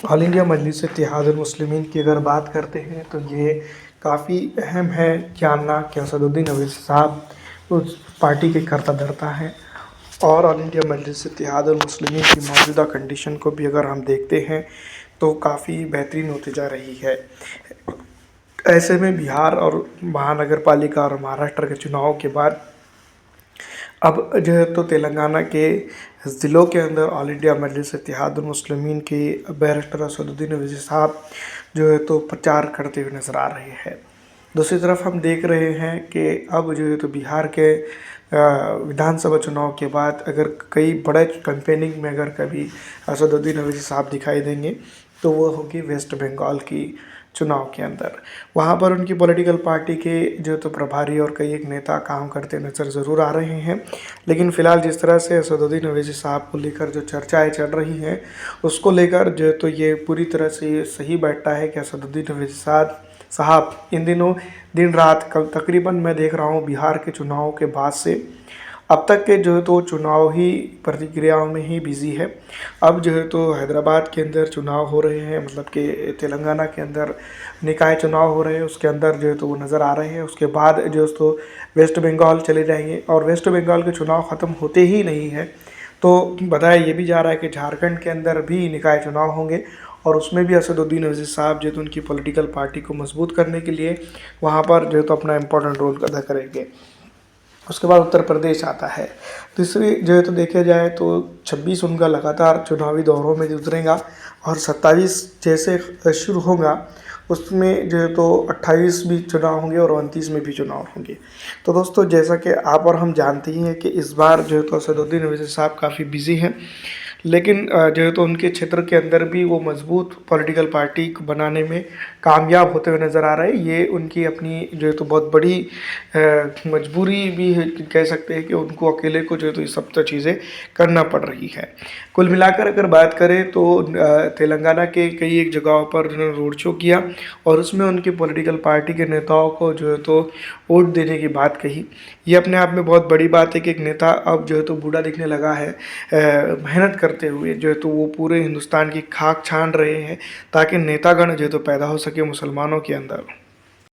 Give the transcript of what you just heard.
All India मजलिस इत्तेहादुल मुस्लिमीन की अगर बात करते हैं तो ये काफ़ी अहम है जानना कि असदुद्दीन ओवैसी साहब उस पार्टी के कर्ता धर्ता हैं। और ऑल इंडिया मजलिस इत्तेहादुल मुस्लिमीन की मौजूदा कंडीशन को भी अगर हम देखते हैं तो काफ़ी बेहतरीन होती जा रही है। ऐसे में बिहार और महानगर पालिका और महाराष्ट्र के चुनाव के बाद अब जो है तो तेलंगाना के ज़िलों के अंदर ऑल इंडिया मजलिस इत्तेहादुल मुस्लिमीन के बैरिस्टर असदुद्दीन ओवैसी साहब जो है तो प्रचार करते हुए नज़र आ रहे हैं। दूसरी तरफ हम देख रहे हैं कि अब जो है तो बिहार के विधानसभा चुनाव के बाद अगर कई बड़े कैंपेनिंग में अगर कभी असदुद्दीन ओवैसी साहब दिखाई देंगे तो वो होगी वेस्ट बंगाल की चुनाव के अंदर। वहाँ पर उनकी पॉलिटिकल पार्टी के जो तो प्रभारी और कई एक नेता काम करते नज़र ज़रूर आ रहे हैं। लेकिन फ़िलहाल जिस तरह से असदुद्दीन ओवैसी साहब को लेकर जो चर्चाएं चल रही हैं उसको लेकर जो तो ये पूरी तरह से सही बैठता है कि असदुद्दीन ओवैसी साहब इन दिनों दिन रात कल तकरीबन मैं देख रहा हूँ बिहार के चुनाव के बाद से अब तक के जो है तो चुनाव ही प्रतिक्रियाओं में ही बिज़ी है। अब जो है तो हैदराबाद के अंदर चुनाव हो रहे हैं, मतलब कि तेलंगाना के अंदर निकाय चुनाव हो रहे हैं, उसके अंदर जो है तो वो नज़र आ रहे हैं। उसके बाद जो है तो वेस्ट बंगाल चले जाएंगे और वेस्ट बंगाल के चुनाव ख़त्म होते ही नहीं है तो बताया ये भी जा रहा है कि झारखंड के अंदर भी निकाय चुनाव होंगे और उसमें भी असदुद्दीन ओवैसी साहब जो है तो उनकी पॉलिटिकल पार्टी को मजबूत करने के लिए वहाँ पर जो है तो अपना इम्पोर्टेंट रोल अदा करेंगे। उसके बाद उत्तर प्रदेश आता है। तीसरी जो है तो देखा जाए तो 26 उनका लगातार चुनावी दौरों में उतरेगा और 27 जैसे शुरू होगा उसमें जो है तो 28 भी चुनाव होंगे और 29 में भी चुनाव होंगे। तो दोस्तों जैसा कि आप और हम जानते ही हैं कि इस बार जो है तो असदुद्दीन ओवैसी साहब काफ़ी बिजी हैं, लेकिन जो है तो उनके क्षेत्र के अंदर भी वो मजबूत पॉलिटिकल पार्टी को बनाने में कामयाब होते हुए नज़र आ रहे हैं। ये उनकी अपनी जो है तो बहुत बड़ी मजबूरी भी है, कह सकते हैं कि उनको अकेले को जो है तो ये सब तो चीज़ें करना पड़ रही है। कुल मिलाकर अगर बात करें तो तेलंगाना के कई एक जगहों पर उन्होंने रोड शो किया और उसमें उनकी पॉलिटिकल पार्टी के नेताओं को जो है तो वोट देने की बात कही। ये अपने आप में बहुत बड़ी बात है कि एक नेता अब जो है तो बूढ़ा दिखने लगा है, मेहनत करते हुए जो है तो वो पूरे हिंदुस्तान की खाक छान रहे हैं ताकि नेतागण जो है तो पैदा हो सके मुसलमानों के अंदर।